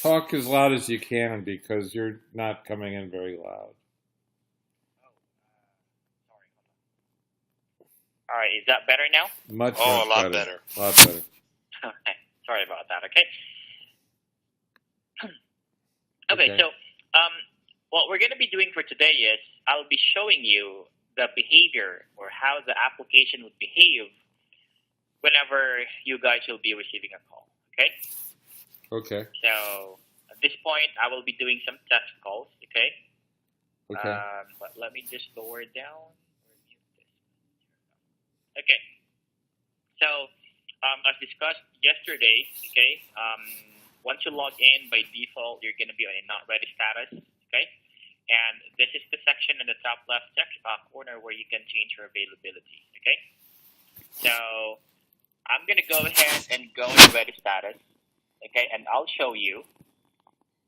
Talk as loud as you can because you're not coming in very loud. Sorry. All right, is that better now? Much a lot better. better. A lot better. Okay, sorry about that. Okay. Okay, so what we're going to be doing for today is I'll be showing you the behavior or how the application would behave whenever you guys will be receiving a call. Okay. Okay. So at this point, I will be doing some test calls. Okay. Okay. But let me just lower it down. Or mute this. Okay. So as discussed yesterday, okay, once you log in, by default, you're going to be on a not ready status, okay? And this is the section in the top left corner where you can change your availability, okay? So I'm going to go ahead and go in ready status, okay? And I'll show you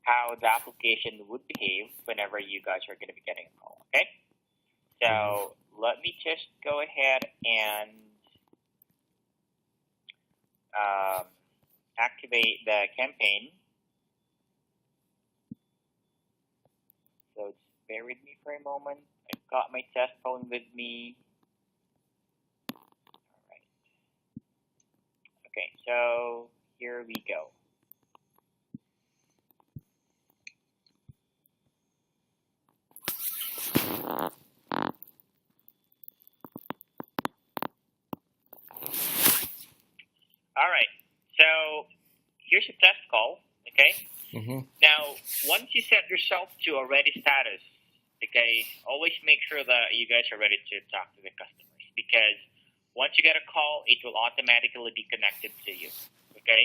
how the application would behave whenever you guys are going to be getting a call, okay? So let me just go ahead and activate the campaign. So just bear with me for a moment. I've got my test phone with me. All right. Okay, so here we go. All right. So here's a test call, okay? Now, once you set yourself to a ready status, okay, always make sure that you guys are ready to talk to the customers because once you get a call, it will automatically be connected to you, okay?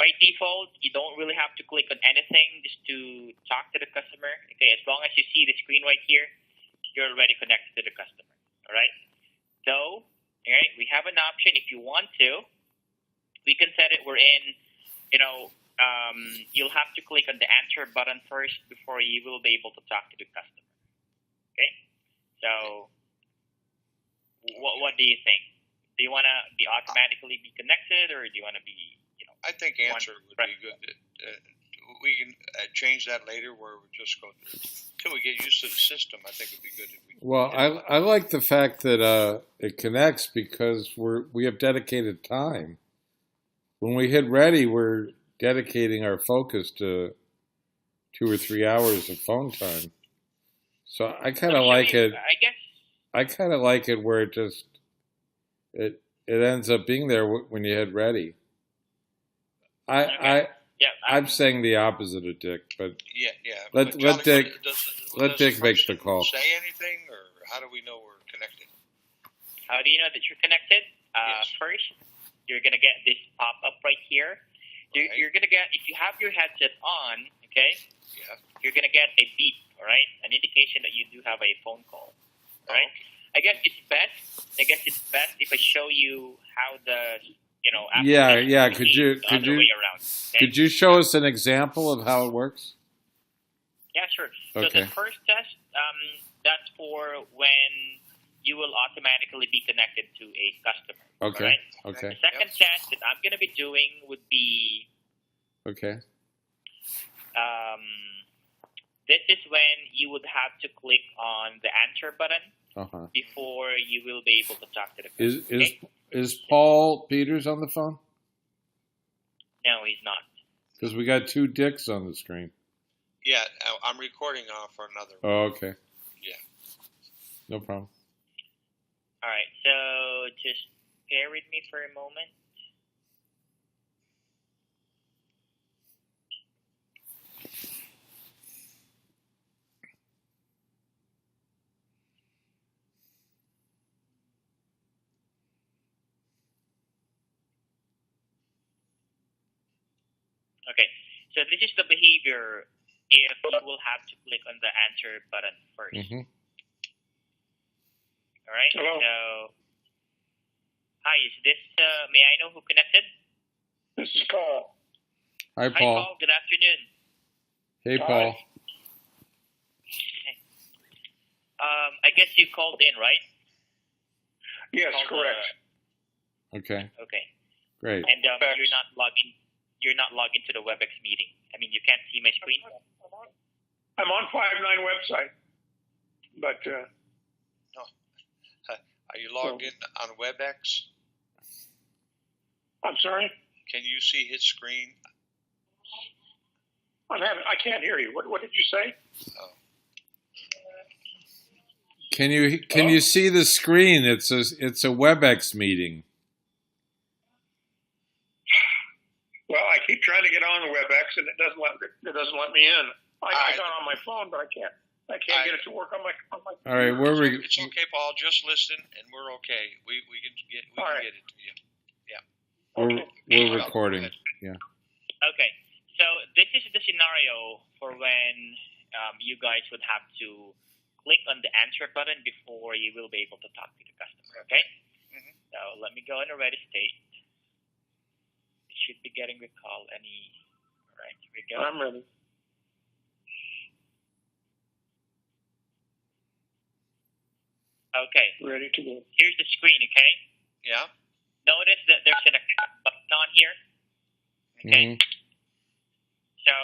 By default, you don't really have to click on anything just to talk to the customer, okay? As long as you see the screen right here, you're already connected to the customer, all right? So, all right, we have an option if you want to. We can set it. We're in, you'll have to click on the answer button first before you will be able to talk to the customer. Okay? So, what do you think? Do you want to be automatically be connected, or do you want to be, I think answer would be good. We can change that later where we just go through. Until we get used to the system, I think it'd be good if we. Well, I like the fact that it connects because we have dedicated time. When we hit ready, we're dedicating our focus to 2 or 3 hours of phone time. So I kind of like it. I kind of like it where it ends up being there when you hit ready. I'm saying the opposite of Dick, but let Dick make the call. Say anything, or how do we know we're connected? How do you know that you're connected? Yes. First, you're gonna get this pop up right here. You're gonna get, if you have your headset on, okay? Yeah. You're gonna get a beep, all right? An indication that you do have a phone call, all right? I guess it's best if I show you how the Yeah. Could you okay? Could you show us an example of how it works? Yeah, sure. Okay. So the first test, that's for when you will automatically be connected to a customer. Okay. Right? Okay. The second test that I'm going to be doing would be. Okay. This is when you would have to click on the answer button before you will be able to talk to the customer. Is Paul Peters on the phone? No, he's not. Because we got 2 Dicks on the screen. Yeah, I'm recording for another one. Oh, okay. Yeah. No problem. All right, so just bear with me for a moment. Okay, so this is the behavior if you will have to click on the answer button first. All right, Hello. so hi, is this, may I know who connected? This is Paul. Hi, Hi, Paul. Paul, good afternoon. Hey, Hi. Paul. I guess you called in, right? Yes, Called, correct. Okay. Okay. Great. And you're not logging. you're not logged into the WebEx meeting. I mean, you can't see my screen. I'm on 5.9 website, but No. Are you logged in on WebEx? I'm sorry. Can you see his screen? I can't hear you. What did you say? Oh. Can you see the screen? It's a WebEx meeting. Well, I keep trying to get on the WebEx and it doesn't let me in. I got on my phone, but I can't get it to work on my. All right, It's okay, Paul. Just listen, and we're okay. We can get it to you. Yeah. We're recording. Yeah. Okay, so this is the scenario for when you guys would have to click on the answer button before you will be able to talk to the customer. Okay. Mm-hmm. So let me go in a ready state. It should be getting the call any. All right, here we go. I'm ready. Okay. Ready to go. Here's the screen. Okay. Yeah. Notice that there's an accept button on here. Okay. Mm-hmm. So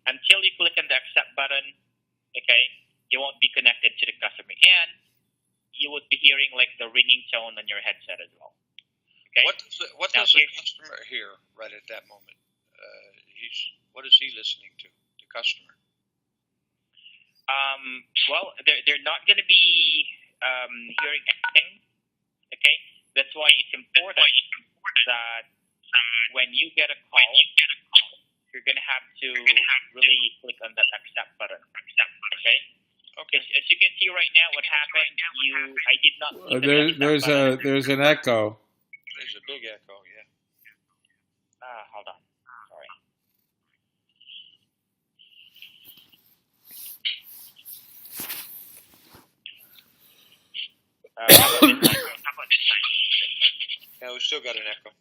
until you click on the accept button, okay, you won't be connected to the customer, and you would be hearing like the ringing tone on your headset as well. Okay. What does the customer hear right at that moment? What is he listening to? The customer. Well, they're not going to be hearing anything. Okay, that's why it's important that when you get a call, you're going to have to really click on that accept button. Okay. Okay. As you can see right now, what happened? I did not. There's an echo. There's a big echo. Yeah. Hold on. Sorry. How about this time? Yeah, we still got an echo.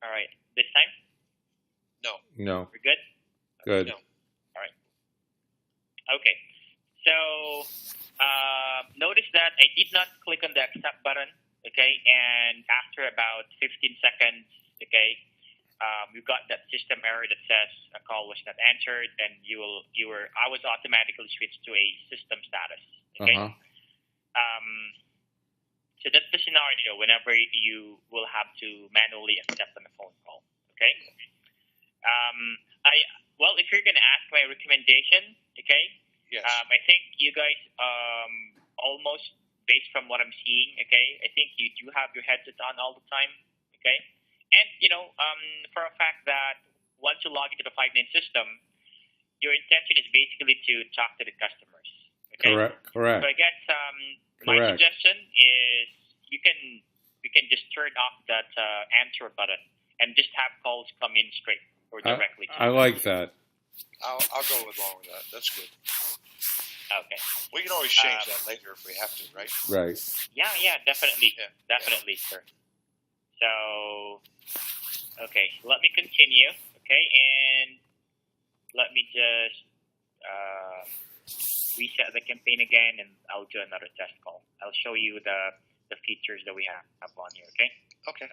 All right. This time? No. We're good? Good. No. All right. Okay. So notice that I did not click on the accept button, okay? And after about 15 seconds, okay, you got that system error that says a call was not answered, and I was automatically switched to a system status, okay? So that's the scenario whenever you will have to manually accept on a phone call, okay? Well, if you're going to ask my recommendation, okay, Yes. I think you guys almost, based from what I'm seeing, okay, I think you do have your headset on all the time, okay? And, for a fact that once you log into the 5.9 system, your intention is basically to talk to the customers, okay? Correct. So I guess my suggestion is you can just turn off that answer button and just have calls come in straight or directly to I like that. I'll go along with that. That's good. Okay. We can always change that later if we have to, right? Right. Yeah, definitely. Yeah. Definitely, sir. So, okay, let me continue, okay, and let me just reset the campaign again, and I'll do another test call. I'll show you the features that we have on here, okay? Okay.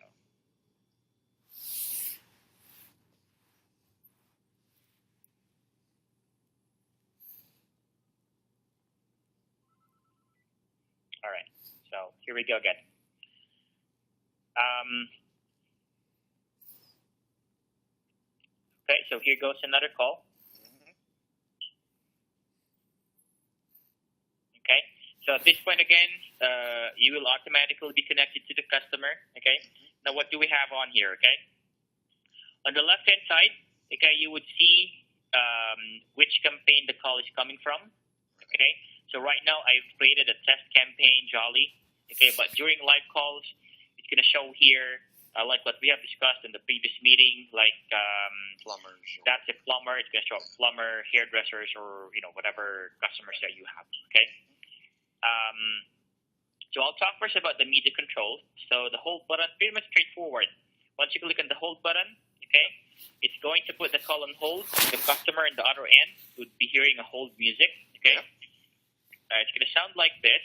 All right, so here we go again. Okay, so here goes another call. Okay, so at this point again, you will automatically be connected to the customer. Okay, now what do we have on here? Okay, on the left-hand side, okay, you would see which campaign the call is coming from. Okay, so right now I've created a test campaign, Jolly. Okay, but during live calls, it's going to show here, like what we have discussed in the previous meeting, like Plumbers. that's a plumber. It's going to show plumber, hairdressers, or whatever customers that you have. Okay. So I'll talk first about the media control. So the hold button, pretty much straightforward. Once you click on the hold button, okay, it's going to put the call on hold. The customer on the other end would be hearing a hold music. Okay. It's going to sound like this.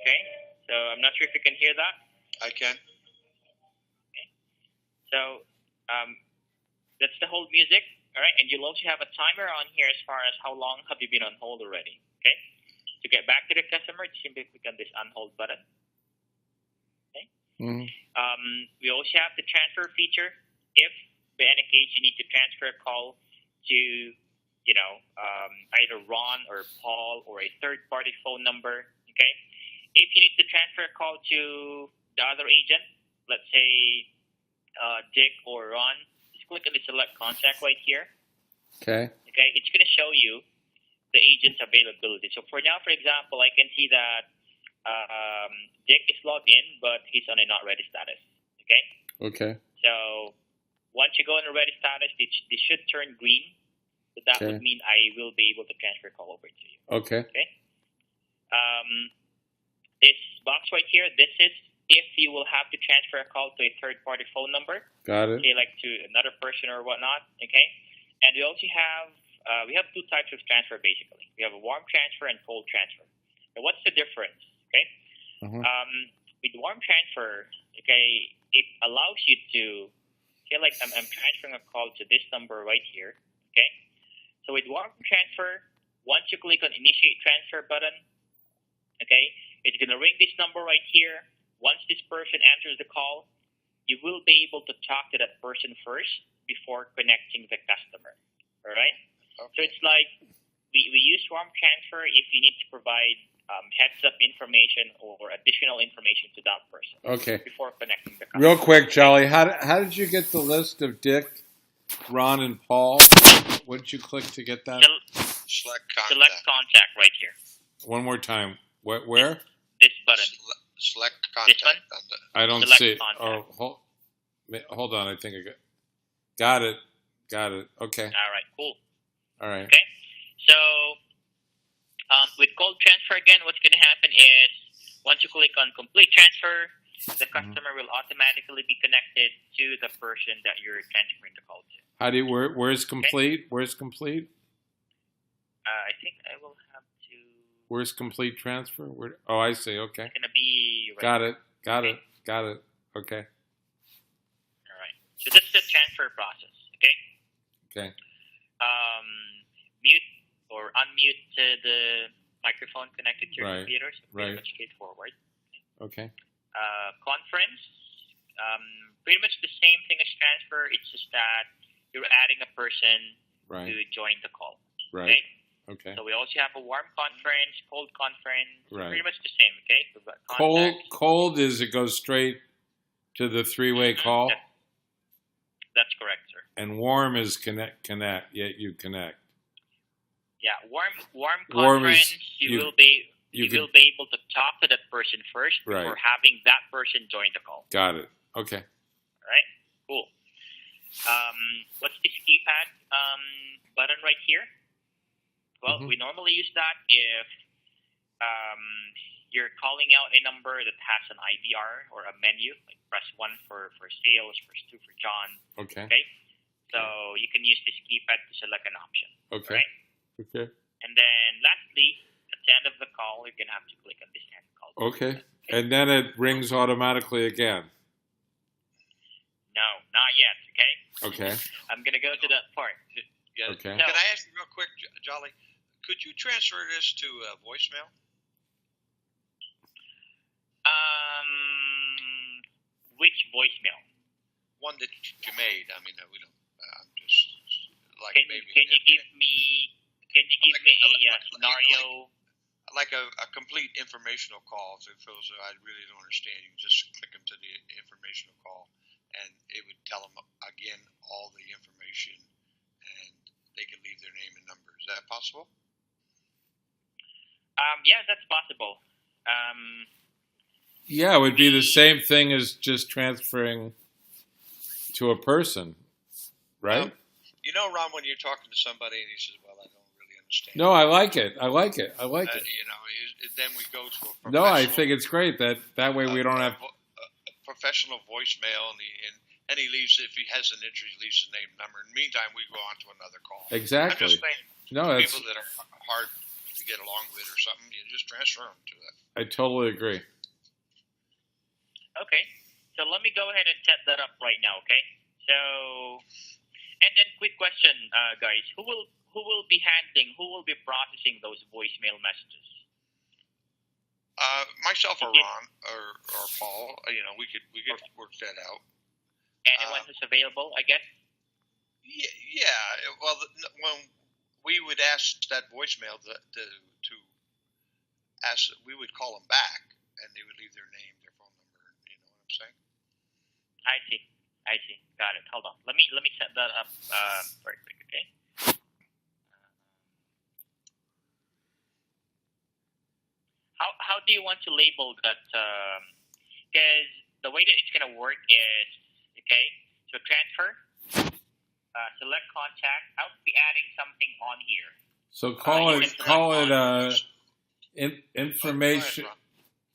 Okay, so I'm not sure if you can hear that. I can. Okay. So that's the hold music. All right, and you'll also have a timer on here as far as how long have you been on hold already. Okay, to get back to the customer, simply click on this unhold button. Okay. Mm-hmm. We also have the transfer feature. If by any case you need to transfer a call to, either Ron or Paul or a third-party phone number. Okay, if you need to transfer a call to the other agent, let's say Dick or Ron, just click on the select contact right here. Okay. Okay, it's going to show you the agent's availability. So for now, for example, I can see that Dick is logged in, but he's on a not ready status. Okay. Okay. So once you go in a ready status, this should turn green. So that would mean I will be able to transfer a call over to you. Okay. Okay. This box right here, this is if you will have to transfer a call to a third-party phone number. Got it. Okay, like to another person or whatnot. Okay. And we also have we have two types of transfer basically. We have a warm transfer and cold transfer. Now, what's the difference? Okay. Uh-huh. With warm transfer, okay, it allows you to feel like I'm transferring a call to this number right here. Okay. So with warm transfer, once you click on initiate transfer button, okay, it's gonna ring this number right here. Once this person answers the call, you will be able to talk to that person first before connecting the customer. All right. Okay. So it's like we use warm transfer if you need to provide heads up information or additional information to that person. Okay. Before connecting the customer. Real quick, Jolly, how did you get the list of Dick, Ron, and Paul? What did you click to get that? Select contact. Select contact right here. One more time. Where? This button. Select contact. This one? I don't Select see it. contact. Oh, hold on. I think I got it. Okay. All right. Cool. All right. Okay. So with cold transfer again, what's going to happen is once you click on complete transfer, the customer will automatically be connected to the person that you're transferring the call to. Where's complete? Okay. Where's complete? I think I will have to. Where's complete transfer? I see. Okay. It's going to be. Right got it. Okay. Okay. All right. So this is the transfer process. Okay. Okay. Mute or unmute the microphone connected to your computer. So pretty much straightforward. Okay. Conference, pretty much the same thing as transfer. It's just that you're adding a person to join the call. Right. Okay. So we also have a warm conference, cold conference. Right. Pretty much the same. Okay. We've got contacts. Cold is it goes straight to the three-way call. That's correct, sir. And warm is connect. Yet you connect. Yeah, warm conference. You will be able to talk to that person first before having that person join the call. Got it. Okay. All right. Cool. What's this keypad button right here? Well, we normally use that if you're calling out a number that has an IVR or a menu, like press 1 for sales, press 2 for John. Okay. Okay. So you can use this keypad to select an option. Okay. Right? Okay. And then lastly, at the end of the call, you're going to have to click on this end call. Okay. And then it rings automatically again. No, not yet. Okay. Okay. I'm going to go to that part. Yeah. Okay. Can I ask you real quick, Jolly? Could you transfer this to voicemail? Which voicemail? One that you made. I mean, we don't. I'm just like Can maybe. you give me a scenario? Like a complete informational call. So for those I really don't understand, you just click them to the informational call, and it would tell them again all the information, and they can leave their name and number. Is that possible? Yeah, that's possible. Yeah, it would be the same thing as just transferring to a person, right? Ron, when you're talking to somebody and he says, "Well, I don't really understand." No, I like it. Then we go to a No, I think it's great that way we don't have a professional voicemail, and he leaves if he has an interest, he leaves his name and number. In the meantime, we go on to another call. Exactly. I'm just saying, No, people that are hard, you get along with or something, you just transfer them to that. I totally agree. Okay, so let me go ahead and set that up right now. Okay, so and then quick question, guys, who will be processing those voicemail messages? Myself or Ron or Paul, we could work that out. Anyone who's available, I guess. Yeah. Well, when we would ask that voicemail to ask, we would call them back, and they would leave their name, their phone number. You know what I'm saying? I see. Got it. Hold on. Let me set that up very quick. Okay. How do you want to label that? Because the way that it's gonna work is, okay, so transfer, select contact. I'll be adding something on here. So call it information.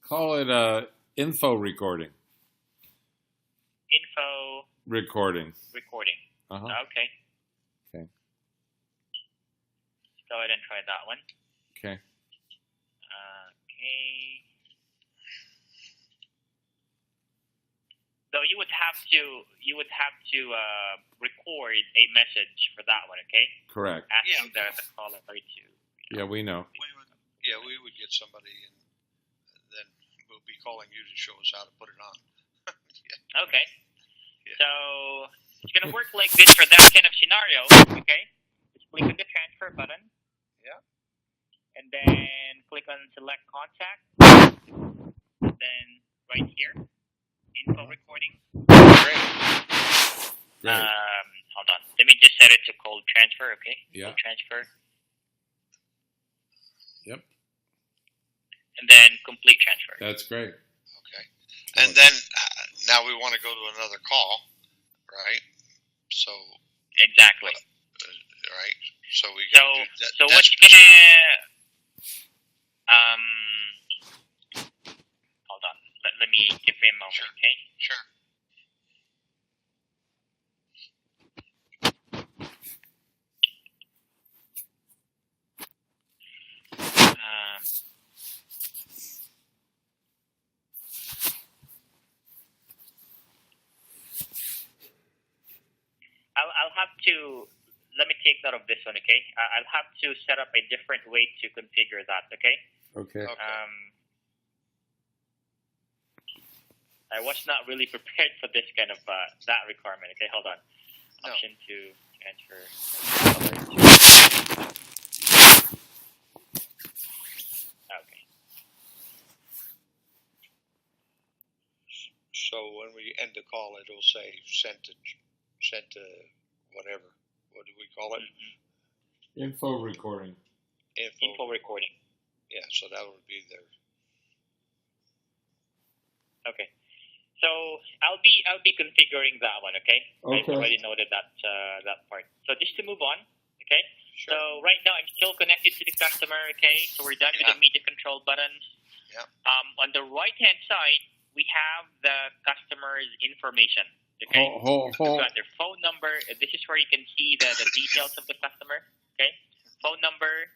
Call it info recording. Info recording. Okay. Okay. Let's go ahead and try that one. Okay. Okay. So you would have to record a message for that one, okay? Correct. Asking the caller to. Yeah, we know. We would get somebody, and then we'll be calling you to show us how to put it on. Yeah. Okay. Yeah. So it's gonna work like this for that kind of scenario, okay? Just click on the transfer button. Yeah. And then click on select contact. And then right here, info recording. Great. Hold on. Let me just set it to cold transfer, okay? Yeah. Cold transfer. Yep. And then complete transfer. That's great. Okay. And then now we want to go to another call, right? So. Exactly. Right. So we. So what's gonna? Hold on. Let me give me a moment, Sure. okay? Sure. I'll have to. Let me take note of this one, okay? I'll have to set up a different way to configure that, okay? Okay. I was not really prepared for this kind of that requirement. Okay, hold on. No. Option to transfer. Okay. So when we end the call, it'll say sent to whatever. What do we call it? Info recording. Info recording. Yeah, so that would be there. Okay. So I'll be configuring that one. Okay. Okay. I've already noted that part. So just to move on. Okay. Sure. So right now I'm still connected to the customer. Okay. So we're done with the media control buttons. Yeah. On the right hand side we have the customer's information. Okay. We've got their phone number. This is where you can see the details of the customer. Okay. Phone number,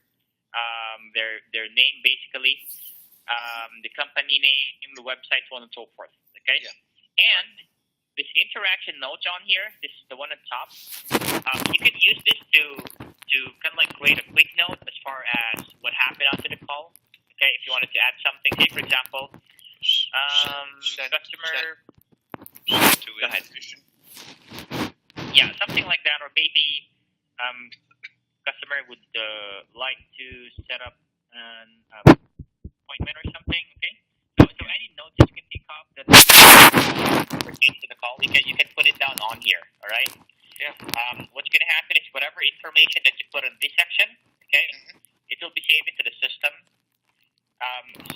their name basically, the company name, the website, so on and so forth. Okay. Yeah. And this interaction note on here, this is the one on top. You can use this to kind of like create a quick note as far as what happened after the call. Okay. If you wanted to add something, say for example, customer. To go ahead. information. Yeah, something like that, or maybe customer would like to set up an appointment or something. Okay, so any notes you can think of that pertain to the call, you can put it down on here. All right. Yeah. What's going to happen is whatever information that you put in this section, okay, it will be saved into the system.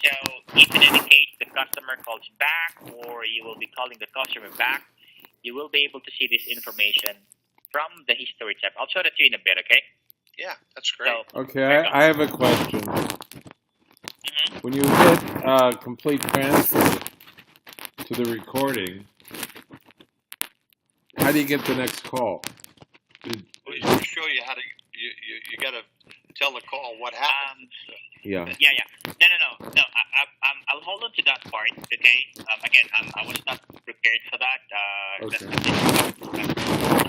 So if in any case the customer calls back, or you will be calling the customer back, you will be able to see this information from the history tab. I'll show that to you in a bit, okay? Yeah, that's great. So, Okay, I have a question. When you hit complete transfer to the recording, how do you get the next call? We'll show you how to. You got to tell the call what happened. Yeah. No. I'll hold on to that part. Okay. Again, I was not prepared for that. Okay.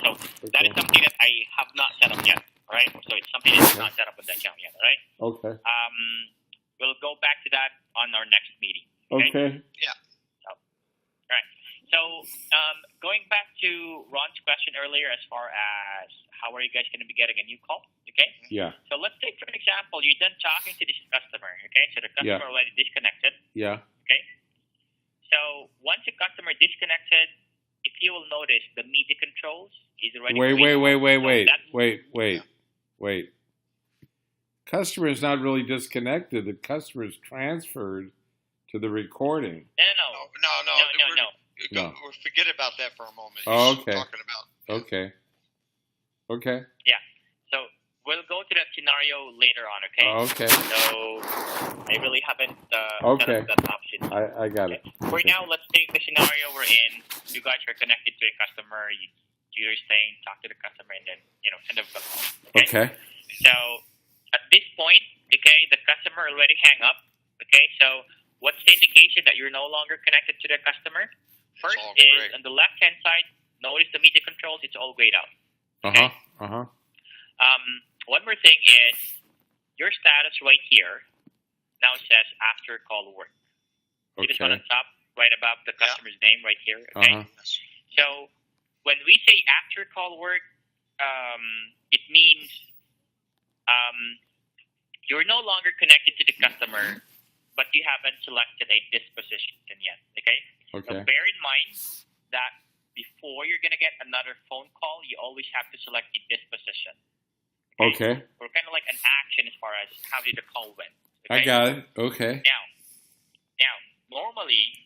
So that is something that I have not set up yet. All right. So it's something that's not set up on the account yet. All right. Okay. We'll go back to that on our next meeting. Okay. Yeah. All right. So going back to Ron's question earlier, as far as how are you guys going to be getting a new call? Okay. Yeah. So let's take for an example, you're done talking to this customer. Okay. So the customer already disconnected. Yeah. Okay. So once the customer disconnected, if you will notice, the media controls is already. Wait. Customer is not really disconnected. The customer is transferred to the recording. No. Forget about that for a moment. Oh, He's okay. Talking about. Okay. Yeah. So we'll go to that scenario later on. Okay. Okay. So I really haven't Okay. set up that option. I got it. For now, let's take the scenario we're in. You guys are connected to a customer. You do your thing, talk to the customer, and then send them a call. Okay. So at this point, okay, the customer already hang up. Okay. So what's the indication that you're no longer connected to the customer? First is on the left-hand side. Notice the media controls. It's all grayed out. Okay? One more thing is your status right here now says after call work. See this one on top, right above the customer's name right here. Okay. So when we say after call work, it means you're no longer connected to the customer, but you haven't selected a disposition yet. Okay. So bear in mind that before you're gonna get another phone call, you always have to select the disposition. Okay. Or kind of like an action as far as how did the call went. Okay? I got it. Okay. Now, normally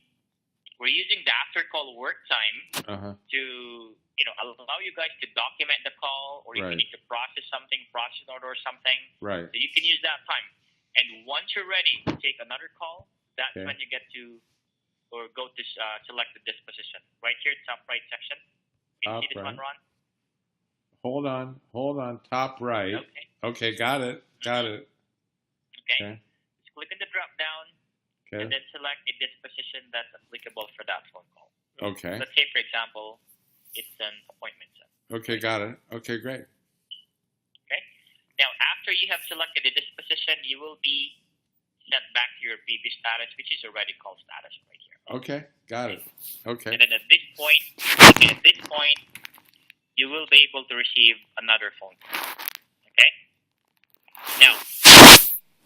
we're using the after call work time to allow you guys to document the call, or if you need to process something, process an order or something. Right. So you can use that time. And once you're ready to take another call, that's when you get to or go to select the disposition. Right here, top right section. Can you see this one, Ron? Hold on. Top right. Okay, got it. Okay. Just click on the drop down and then select a disposition that's applicable for that phone call. Okay. Let's say, for example, it's an appointment set. Okay, got it. Okay, great. Okay. Now, after you have selected a disposition, you will be sent back to your previous status, which is already called status right here. Okay, got it. Okay. And then at this point, you will be able to receive another phone call. Okay. Now,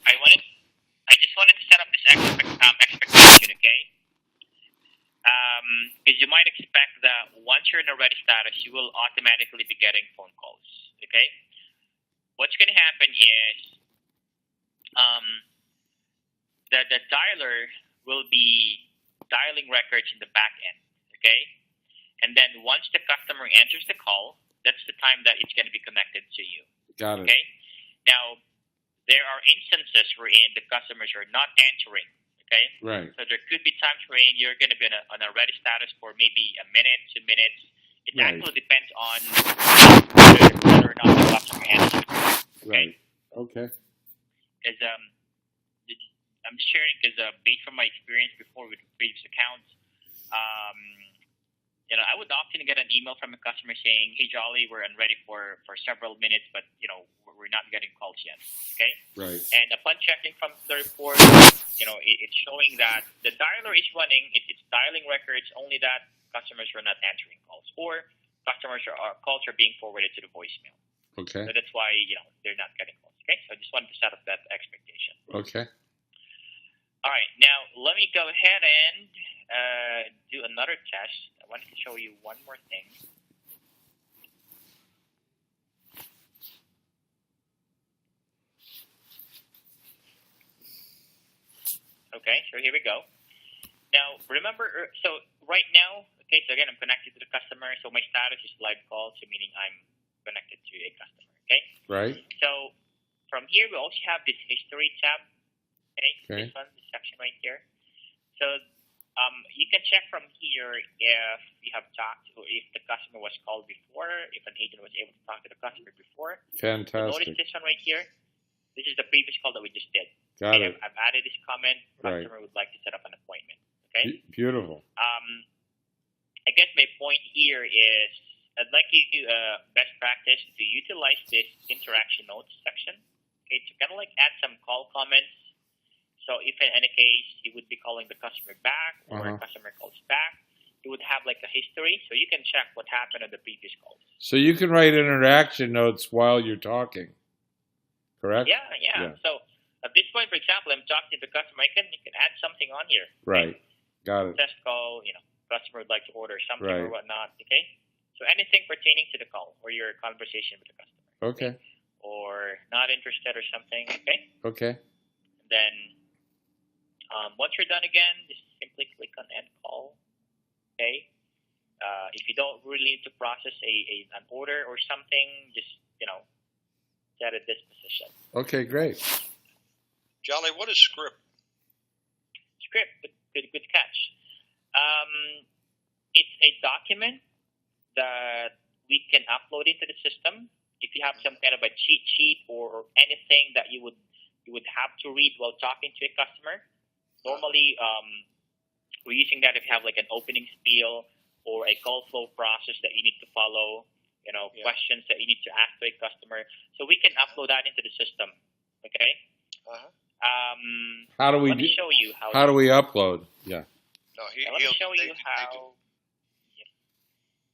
I just wanted to set up this expectation. Okay. Because you might expect that once you're in a ready status, you will automatically be getting phone calls. Okay. What's going to happen is, the dialer will be dialing records in the back end, okay? And then once the customer answers the call, that's the time that it's going to be connected to you. Got it. Okay? Now, there are instances wherein the customers are not answering, okay? Right. So there could be times wherein you're going to be on a ready status for maybe a minute, 2 minutes. It actually depends on whether or not the customer answers. Right. Okay. Because I'm sharing because based on my experience before with previous accounts, I would often get an email from a customer saying, "Hey, Jolly, we're unready for several minutes, but we're not getting calls yet." Okay. Right. And upon checking from the report, it's showing that the dialer is running. It's dialing records, only that customers are not answering calls, or calls are being forwarded to the voicemail. Okay. So that's why they're not getting calls. Okay. So I just wanted to set up that expectation. Okay. All right, now let me go ahead and do another test. I wanted to show you one more thing. Okay, so here we go. Now, remember, so right now, okay, so again, I'm connected to the customer, so my status is live call, so meaning I'm connected to a customer, okay? Right. So from here, we also have this history tab. Okay. This one, this section right here. So you can check from here if you have talked or if the customer was called before, if an agent was able to talk to the customer before. Fantastic. So notice this one right here. This is the previous call that we just did. Got Okay, it. I've added this comment. Right. Customer would like to set up an appointment. Okay. Beautiful. I guess my point here is I'd like you to best practice to utilize this interaction notes section. Okay, to kind of like add some call comments. So if in any case you would be calling the customer back or a customer calls back, you would have like a history, so you can check what happened on the previous calls. So you can write interaction notes while you're talking, correct? Yeah. So at this point, for example, I'm talking to the customer. You can add something on here. Right. Okay? Got it. Test call. Customer would like to order something Right. or whatnot. Okay. So anything pertaining to the call or your conversation with the customer. Okay. Or not interested or something. Okay. Okay. Then once you're done again, just simply click on end call. Okay. If you don't really need to process an order or something, just set at this position. Okay, great. Jolly, what is script? Script, good catch. It's a document that we can upload into the system. If you have some kind of a cheat sheet or anything that you would have to read while talking to a customer, normally we're using that if you have like an opening spiel or a call flow process that you need to follow, questions that you need to ask to a customer. So we can upload that into the system. Okay. How do we let me show you how do we upload? Yeah. No, let me show you how. Yeah.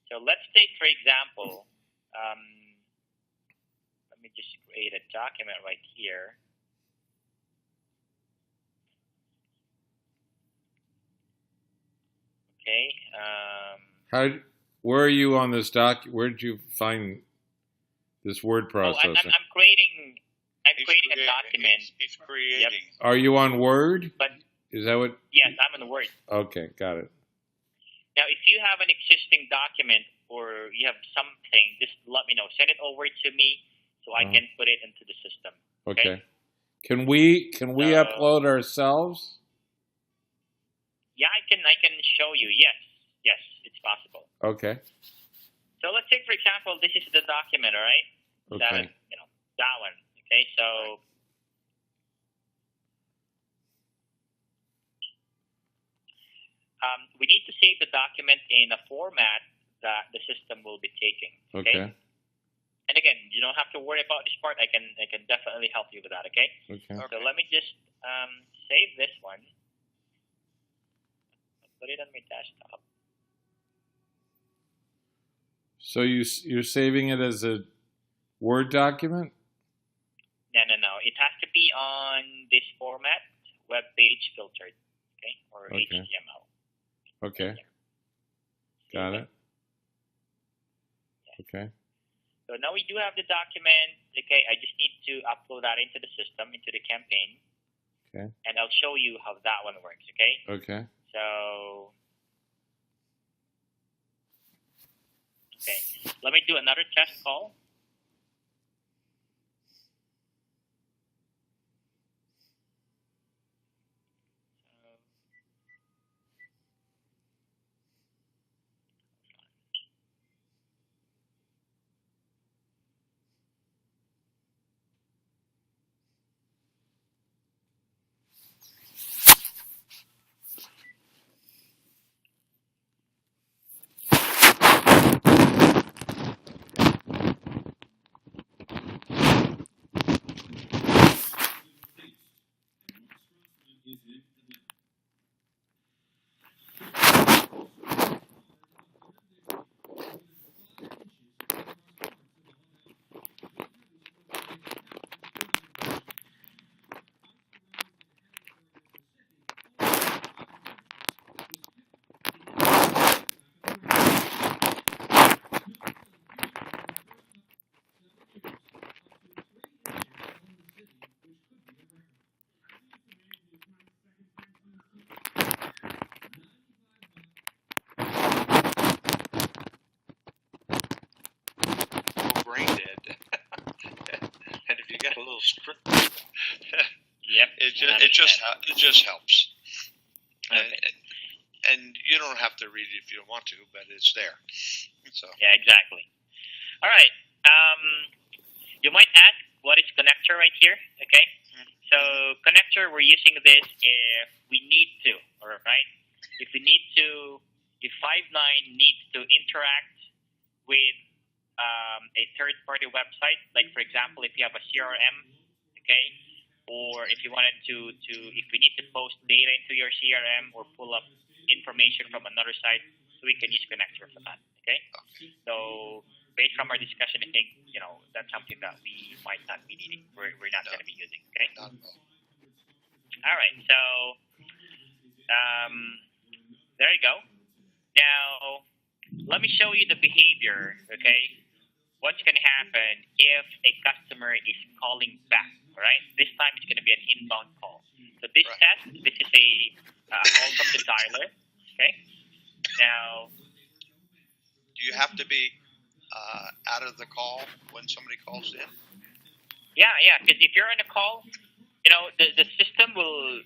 So let's take, for example, let me just create a document right here. Okay. Where are you on this Where did you find this word processor? I'm creating a document. He's creating. Yep. Are you on Word? But is that what? Yes, I'm on Word. Okay, got it. Now, if you have an existing document or you have something, just let me know. Send it over to me so I can put it into the system. Okay. Can we upload ourselves? Yeah, I can show you. Yes, it's possible. Okay. So let's say, for example, this is the document, all right? Okay. That one. Okay, so we need to save the document in a format that the system will be taking. Okay. And again, you don't have to worry about this part. I can definitely help you with that. Okay. Okay. So let me just save this one. I'll put it on my desktop. So you're saving it as a Word document? No. It has to be on this format, web page filtered, okay, or HTML. Okay. Got it. Yes. Okay. So now we do have the document. Okay, I just need to upload that into the system, into the campaign. Okay. And I'll show you how that one works. Okay. Okay. So. Okay. Let me do another test call. Brain dead. And if you got a little script, yep, it just helps. Okay. And you don't have to read it if you don't want to, but it's there. So yeah, exactly. All right. You might ask what is connector right here. Okay. So connector, we're using this if we need to, all right? If we need to, if Five9 needs to interact with a third-party website, like for example, if you have a CRM, okay, or if you wanted if we need to post data into your CRM or pull up information from another site, so we can use connector for that, okay? So based from our discussion, I think, that's something that we might not be needing. We're not going to be using, okay? All right, so there you go. Now, let me show you the behavior, okay? What's going to happen if a customer is calling back, all right? This time it's going to be an inbound call. So this test, this is a call from the dialer, okay? Now, do you have to be out of the call when somebody calls in? Yeah, because if you're on a call, the system will,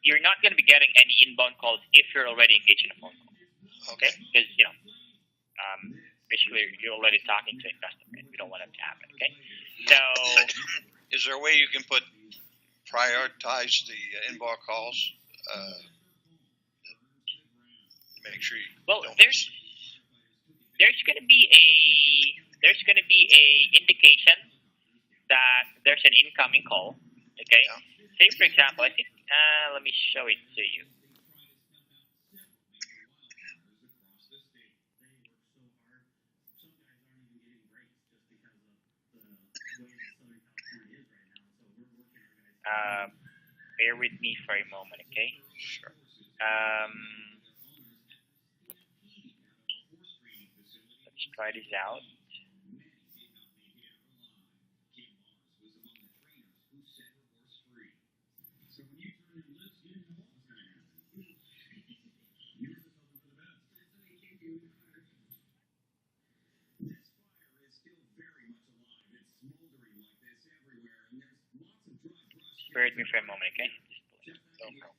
you're not going to be getting any inbound calls if you're already engaged in a phone call. Okay? Because, basically you're already talking to a customer and we don't want it to happen, okay? So, is there a way you can prioritize the inbound calls? Make sure you there's going to be a indication that there's an incoming call, okay? Yeah. Say, for example, I think, let me show it to you. Bear with me for a moment, okay? Sure. Let's try this out. Bear with me for a moment, okay? No problem.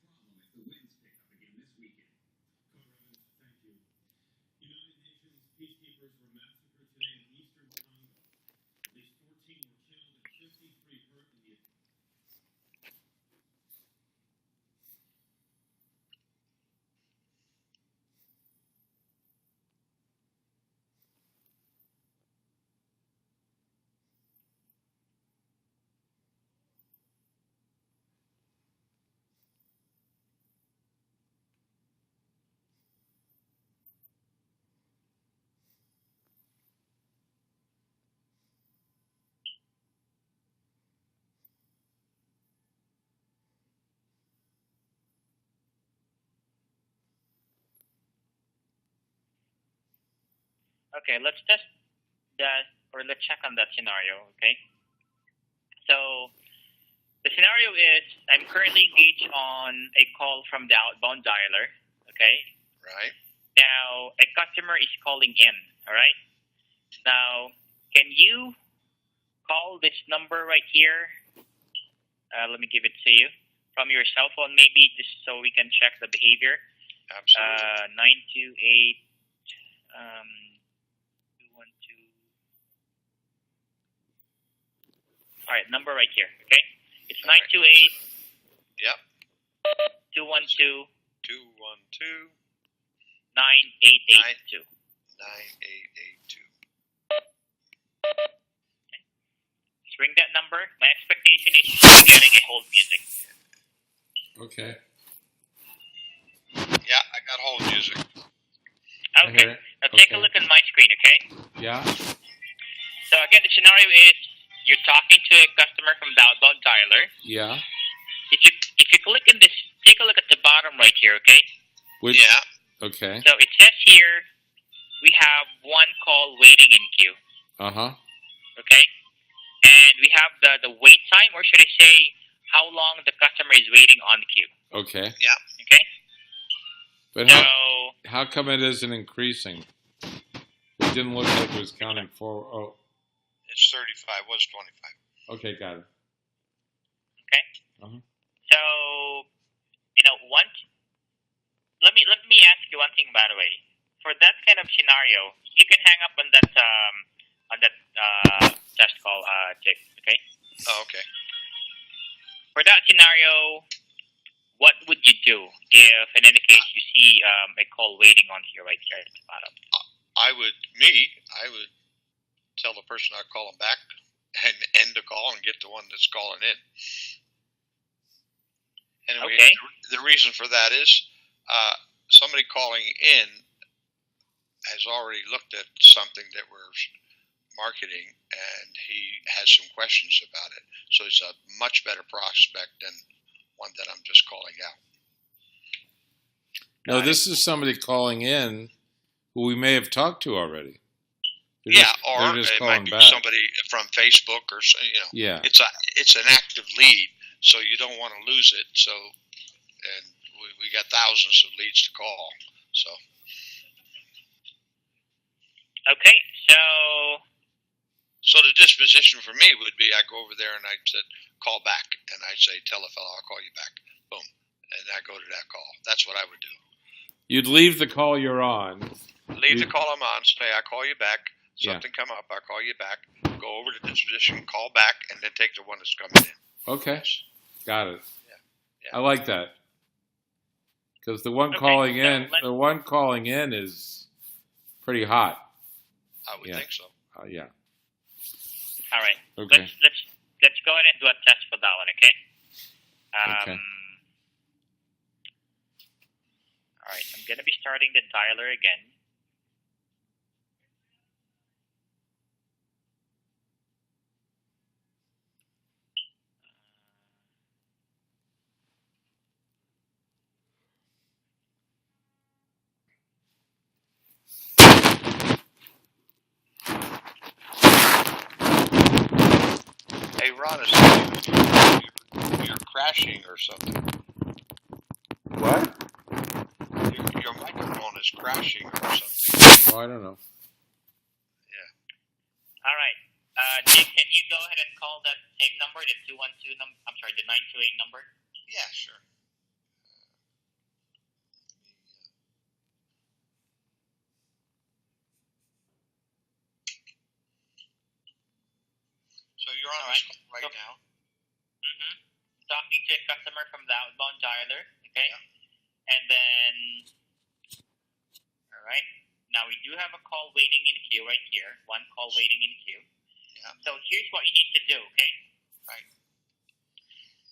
Okay, let's test that, or let's check on that scenario, okay? So, the scenario is, I'm currently engaged on a call from the outbound dialer, okay? Right. Now, a customer is calling in, all right? Now, can you call this number right here? Let me give it to you. From your cell phone, maybe, just so we can check the behavior. Absolutely. 928, 212. All right, number right here, okay? It's 928. Yep. 212. 212. 9882. 9882. Just ring that number. My expectation is you're getting a hold music. Okay. Yeah, I got hold music. Okay. Now take a look at my screen, okay? Yeah. So again, the scenario is you're talking to a customer from the outbound dialer. Yeah. If you click in this, take a look at the bottom right here, okay? Yeah. Okay. So it says here we have one call waiting in queue. Okay? And we have the wait time, or should I say how long the customer is waiting on the queue. Okay. Yeah. Okay? But So, how come it isn't increasing? It didn't look like it was counting forward. Oh. It's 35. Was 25. Okay, got it. okay? Uh-huh. So, let me ask you one thing, by the way. For that kind of scenario, you can hang up on that test call, Jake. Okay. Oh, okay. for that scenario, what would you do if, in any case, you see a call waiting on here right here at the bottom? I would tell the person I'd call them back and end the call and get the one that's calling in. And Okay. The reason for that is somebody calling in has already looked at something that we're marketing, and he has some questions about it. So it's a much better prospect than one that I'm just calling out. No, this is somebody calling in who we may have talked to already. Or they're just it might calling be back. somebody from Facebook, or Yeah. It's an active lead, so you don't want to lose it. So, and we got thousands of leads to call. So. Okay, So the disposition for me would be I go over there and I said call back, and I say tell the fellow I'll call you back. Boom, and I go to that call. That's what I would do. You'd leave the call you're on. Leave the call I'm on. Say I call you back. Something come up. I call you back. Go over to disposition, call back, and then take the one that's coming in. Okay, got it. Yeah. I like that because the one calling in is pretty hot. I would think so. Yeah. all right. Okay. Let's go ahead and do a test for that one, okay? Okay. All right, I'm going to be starting the dialer again. Hey, Ron, you're crashing or something. What? Your microphone is crashing or something. Oh, I don't know. All right. Nick, can you go ahead and call that same number, the 212 number? I'm sorry, the 928 number. Yeah, sure. So you're on this call right now. Mm-hmm. Talking to a customer from the outbound dialer, okay? Yeah. And then, all right. Now we do have a call waiting in queue right here. One call waiting in queue. Yeah. So here's what you need to do, okay? Right.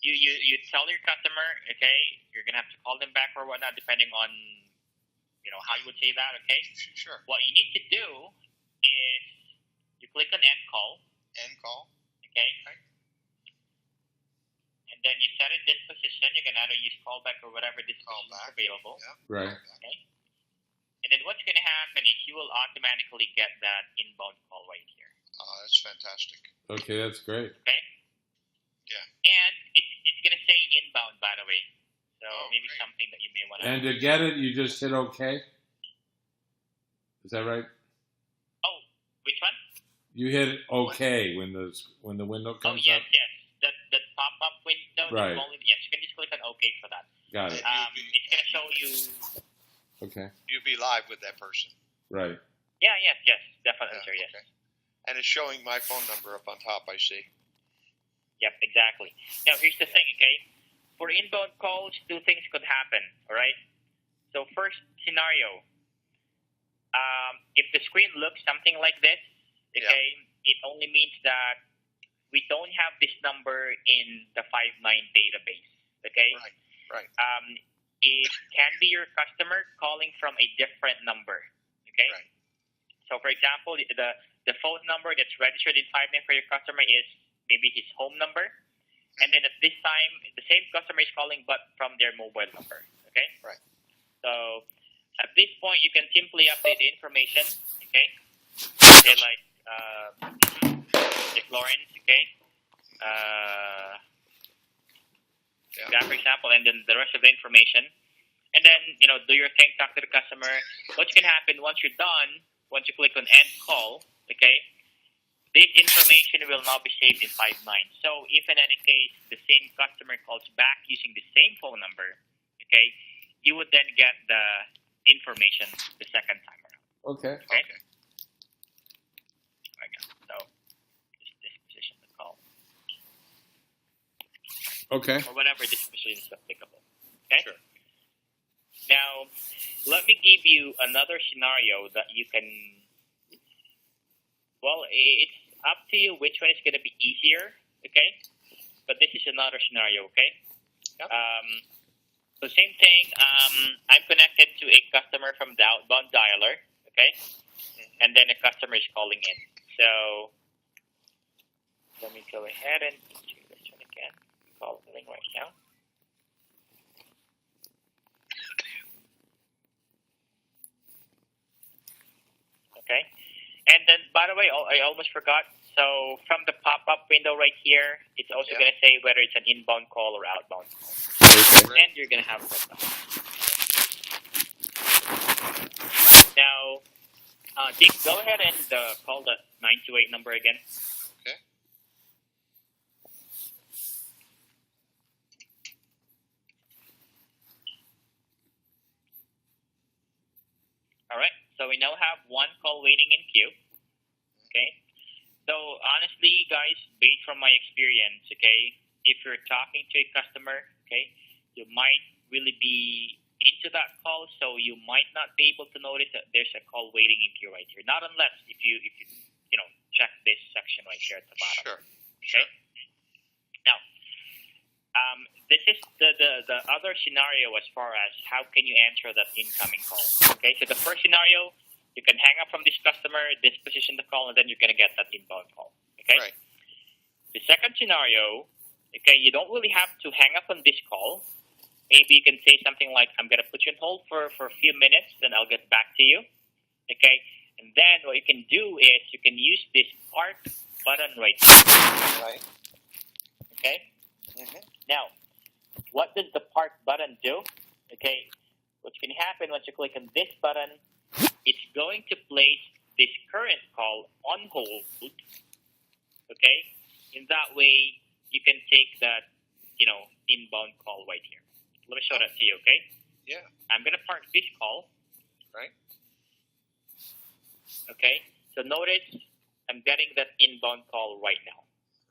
You tell your customer, okay, you're gonna have to call them back or whatnot, depending on how you would say that, okay? Sure. What you need to do is you click on end call. End call. Okay. Right. And then you set a disposition. You can either use callback or whatever disposition is available. Yeah. Right. Okay. And then what's going to happen is you will automatically get that inbound call right here. That's fantastic. Okay, that's great. Okay. Yeah. And it's going to say inbound, by the way. So maybe great. something that you may want to. And to get it, you just hit OK. Is that right? Oh, which one? You hit OK when the window comes yes, up. yes. That pop-up window. Right. Yes, you can just click on OK for that. Got it. It's going to show you. Okay. You'll be live with that person. Right. Yeah, yes, definitely, sir, yes. Okay. And it's showing my phone number up on top, I see. Yep, exactly. Now, here's the thing, okay? For inbound calls, two things could happen, all right? So, first scenario, if the screen looks something like this, okay, it only means that we don't have this number in the 5.9 database, okay? Right. It can be your customer calling from a different number, okay? Right. So, for example, the phone number that's registered in 5.9 for your customer is maybe his home number. And then at this time, the same customer is calling but from their mobile number, okay? Right. So, at this point, you can simply update the information, okay? Say like, like Lawrence, okay? That, for example, and then the rest of the information. And then, do your thing, talk to the customer. What's going to happen once you're done, once you click on end call, okay, this information will now be saved in 5.9. So if in any case the same customer calls back using the same phone number, okay, you would then get the information the second time around. Okay. Okay. So just disposition the call. Okay. or whatever disposition is applicable. Okay? Sure. Now, let me give you another scenario that you can, well, it's up to you which one is going to be easier, okay? But this is another scenario, okay? Yep. So same thing, I'm connected to a customer from the outbound dialer, okay? And then a customer is calling in. So let me go ahead and do this one again. Calling right now. Okay. And then, by the way, I almost forgot. So from the pop-up window right here, it's also going to say whether it's an inbound call or outbound call. Okay. And you're going to have that. Now, Dick, go ahead and call the 928 number again. Okay. All right. So we now have one call waiting in queue. Okay. So honestly, guys, based from my experience, okay, if you're talking to a customer, okay, you might really be into that call, so you might not be able to notice that there's a call waiting in queue right here. Not unless if you check this section right here at the bottom. Sure. Okay. Now, this is the other scenario as far as how can you answer that incoming call. Okay. So the first scenario, you can hang up from this customer, disposition the call, and then you're gonna get that inbound call. Okay. Right. The second scenario, okay, you don't really have to hang up on this call. Maybe you can say something like, I'm going to put you on hold for a few minutes, then I'll get back to you. Okay? And then what you can do is you can use this park button right here. Right. Okay? Mm-hmm. Now, what does the park button do? Okay? What's going to happen once you click on this button, it's going to place this current call on hold. Okay? In that way, you can take that, inbound call right here. Let me show that to you, okay? Yeah. I'm going to park this call. Right. Okay? So notice I'm getting that inbound call right now.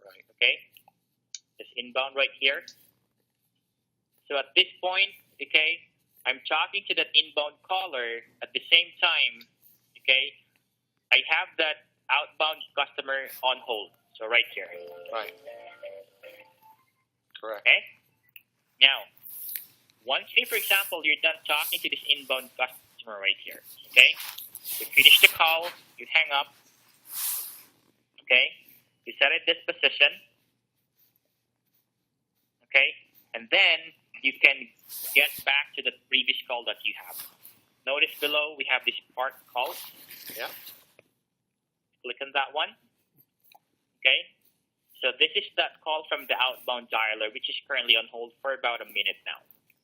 Right. Okay? This inbound right here. So at this point, okay, I'm talking to that inbound caller. At the same time, okay, I have that outbound customer on hold. So right here. Right. Correct. Okay? Now, once, say, for example, you're done talking to this inbound customer right here, okay? You finish the call, you hang up, okay? You set it this position, okay? And then you can get back to the previous call that you have. Notice below we have this park call. Yeah. Click on that one, okay? So this is that call from the outbound dialer, which is currently on hold for about a minute now.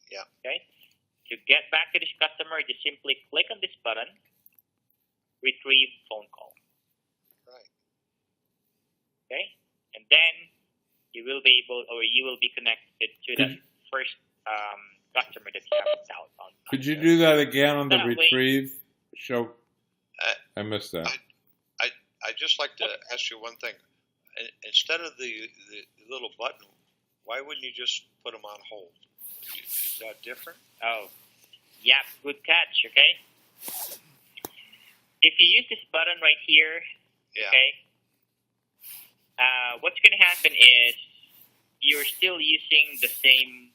Yeah. Okay. To get back to this customer, just simply click on this button, retrieve phone call. Right. Okay. And then you will be connected to the first customer that you have in the outbound. Could you do that again on the That way- retrieve? Show. I missed that. I'd just like to ask you one thing. Instead of the little button, why wouldn't you just put them on hold? Is that different? Oh, yeah, good catch, okay? If you use this button right here, Yeah. okay, what's going to happen is you're still using the same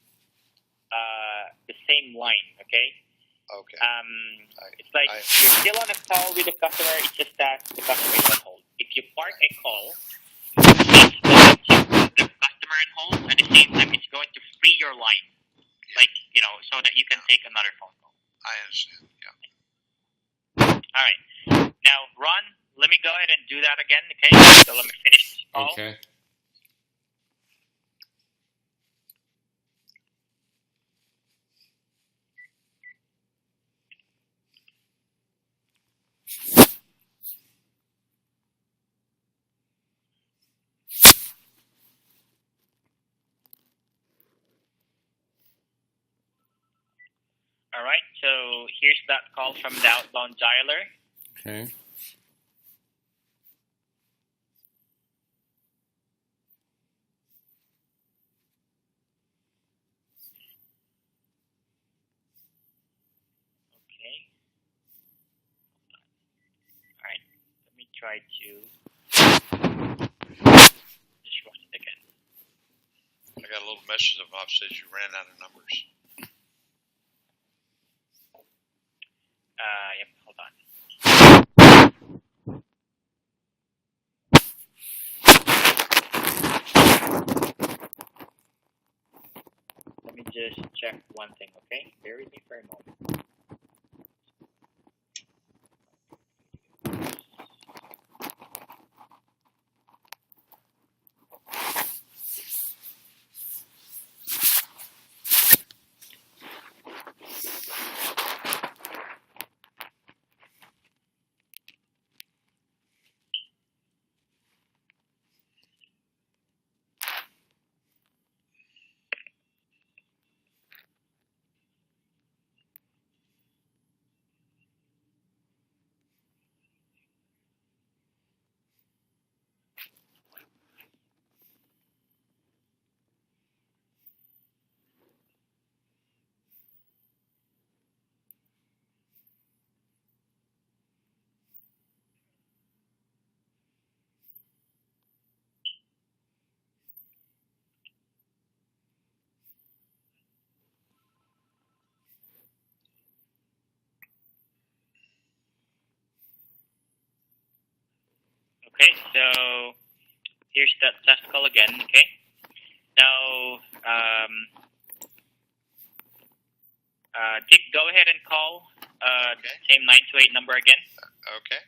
line, okay? Okay. It's like you're still on a call with the customer, it's just that the customer is on hold. If you park a call, it's going to put the customer on hold, at the same time it's going to free your line. Like, so that you can take another phone call. I understand. Yeah. All right. Now, Ron, let me go ahead and do that again, okay? So let me finish this call. Okay. All right. So here's that call from the outbound dialer. Okay. try to just run it again. I got a little message that says you ran out of numbers. Yep, hold on. Let me just check one thing, okay? Bear with me for a moment. Okay, so here's the test call again, okay? Now, Dick, go ahead and call the same 928 number again. Okay.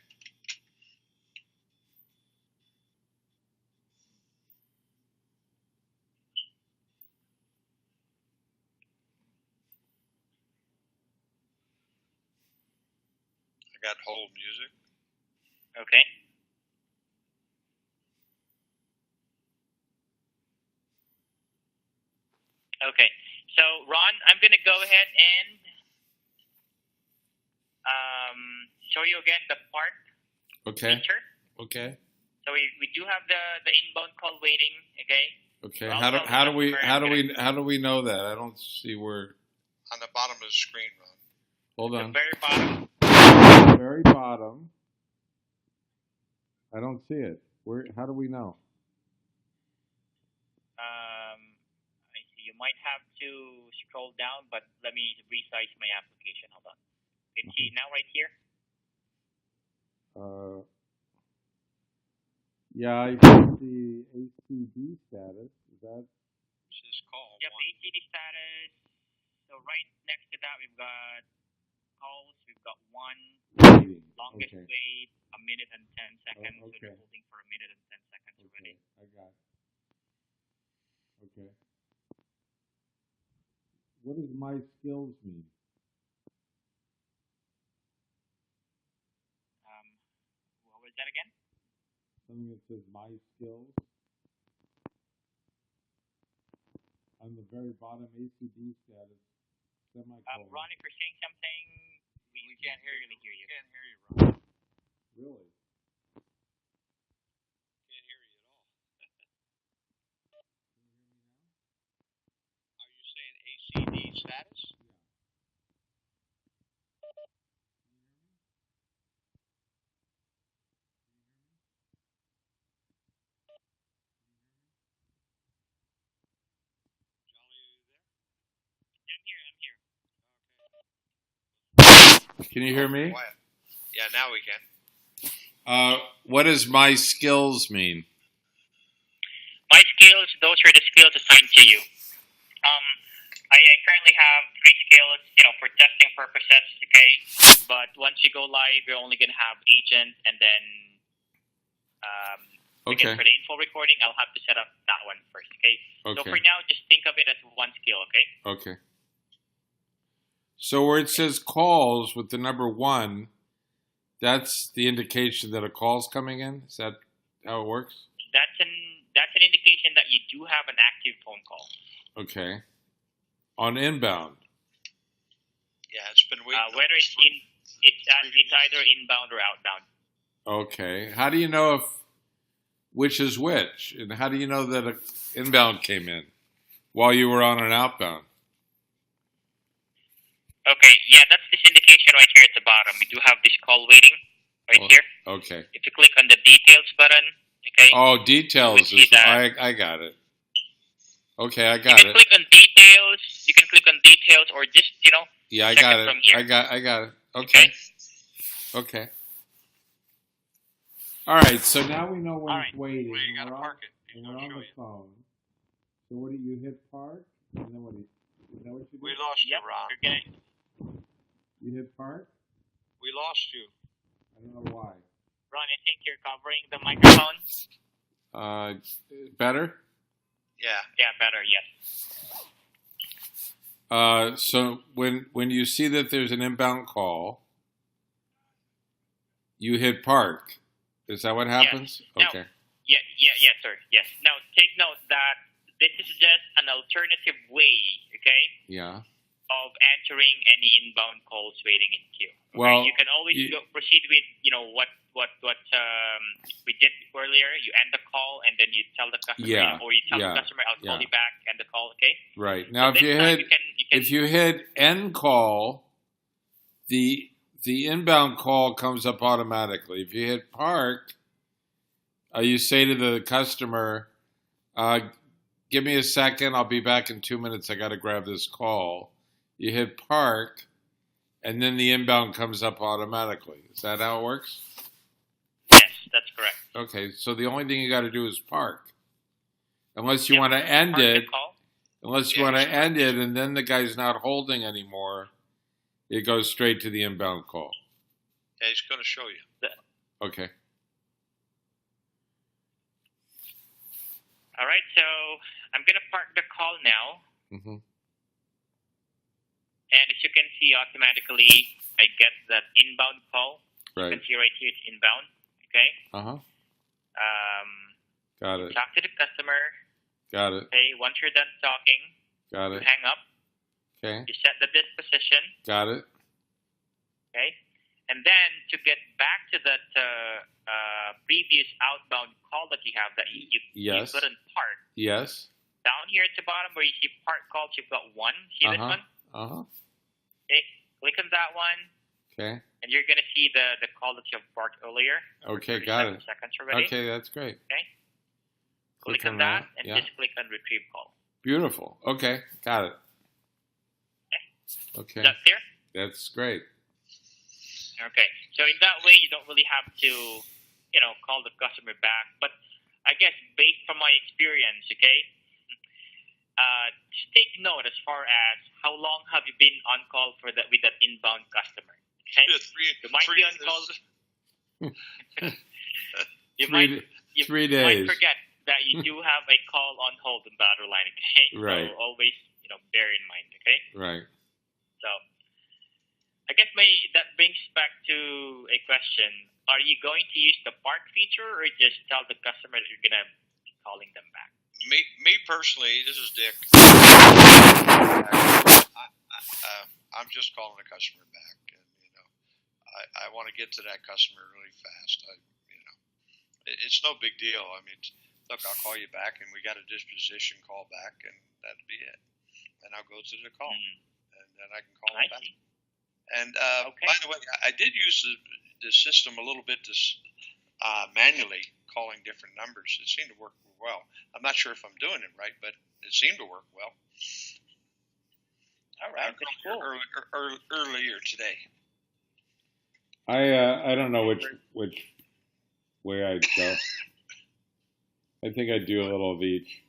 I got hold music. Okay. Okay, so Ron, I'm going to go ahead and show you again the part Okay. feature. Okay. So we do have the inbound call waiting, okay? Okay. Well, How do we know that? I don't see where. On the bottom of the screen, Ron. Hold The on. very bottom. Very bottom. I don't see it. Where? How do we know? I see. You might have to scroll down, but let me resize my application. Hold on. You can see now right here. Yeah, I see the ACD status. Is that? This is call Yep, one. ACD status. So right next to that, we've got calls. We've got one. Waiting. Longest Okay. wait, 1 minute and 10 seconds. okay. So they're holding for 1 minute and 10 seconds already. I got it. Okay. What does my skills mean? What was that again? Something that says my skills. On the very bottom, ACD status, semicolon. Ron, if you're saying something, we can't really hear you. Can't hear you, Ron. Really? Can't hear you at all. Are you saying ACD status? I'm here. Can you hear me? Quiet. Yeah, now we can. What does my skills mean? My skills, those are the skills assigned to you. I currently have 3 skills, for testing purposes, okay? But once you go live, you're only going to have agent, and then again, for the info recording, I'll have to set up that one first, okay? So for now, just think of it as one skill, okay? Okay. So where it says calls with the number 1, that's the indication that a call's coming in? Is that how it works? That's an indication that you do have an active phone call. Okay. On inbound. Yeah, it's been waiting. Whether it's either inbound or outbound. Okay. How do you know which is which? And how do you know that an inbound came in while you were on an outbound? Okay, yeah, that's this indication right here at the bottom. We do have this call waiting. right here. Okay. If you click on the details button, okay. Oh, details. You can see that. I got it. Okay, I You got can it. click on details. You can click on details, or just Yeah, I check got it it. from here. I got it. Okay. Okay. All right. So now we know when it's waiting. Well, you and gotta we're park it. and we're on the phone. So what do you hit park? And then what do you? Is that what you do? We lost you, Ron. You're gonna, You hit park? We lost you. I don't know why. Ron, I think you're covering the microphone. Better? Yeah. Yeah, better. Yes. So when you see that there's an inbound call, you hit park. Is that what happens? Yes. Okay. Yes, sir. Yes. Now, take note that this is just an alternative way, okay, Yeah. of answering any inbound calls waiting in queue. Okay? Well, you can always proceed with, what we did earlier. You end the call, and then you tell the customer, or you tell the customer, I'll call you back, end the call, okay? Right. Now, So if you hit end call, the inbound call comes up automatically. If you hit park, you say to the customer, give me a second, I'll be back in 2 minutes, I got to grab this call. You hit park, and then the inbound comes up automatically. Is that how it works? Yes, that's correct. Okay, so the only thing you got to do is park. Unless you want to end it. Unless you want to end it, and then the guy's not holding anymore, it goes straight to the inbound call. Yeah, he's going to show you. Okay. All right, so I'm going to park the call now. Mm-hmm. And as you can see, automatically, I get that inbound call. Right. You can see right here, it's inbound. Okay? Uh-huh. Got it. Talk to the customer. Got it. Okay, once you're done talking, Got you it. hang up. Okay. You set the disposition. Got it. Okay? And then to get back to that previous outbound call that you have that you couldn't park. Yes. Down here at the bottom where you see park calls, you've got one. See this one? Uh-huh. Okay, click on that one. Okay. And you're going to see the call that you have parked earlier. Okay, got it. Seconds already. Okay, that's great. Okay. Click on that and just click on retrieve call. Beautiful. Okay, got it. Okay. Is that clear? That's great. Okay. So in that way, you don't really have to, call the customer back. But I guess based from my experience, okay, just take note as far as how long have you been on call with that inbound customer. Okay? You might be on call. Three days. Might forget that you do have a call on hold in the other line. Okay. Right. So always, bear in mind. Okay. Right. So, I guess that brings back to a question. Are you going to use the park feature or just tell the customer that you're going to be calling them back? Me personally, this is Dick. I'm just calling the customer back, and I want to get to that customer really fast. It's no big deal. I mean, look, I'll call you back, and we got a disposition call back, and that'll be it. And I'll go to the call, and then I can call them back. And by the way, I did use the system a little bit to manually calling different numbers. It seemed to work well. I'm not sure if I'm doing it right, but it seemed to work well. All right, cool. Earlier today. I don't know which way I'd go. I think I'd do a little of each.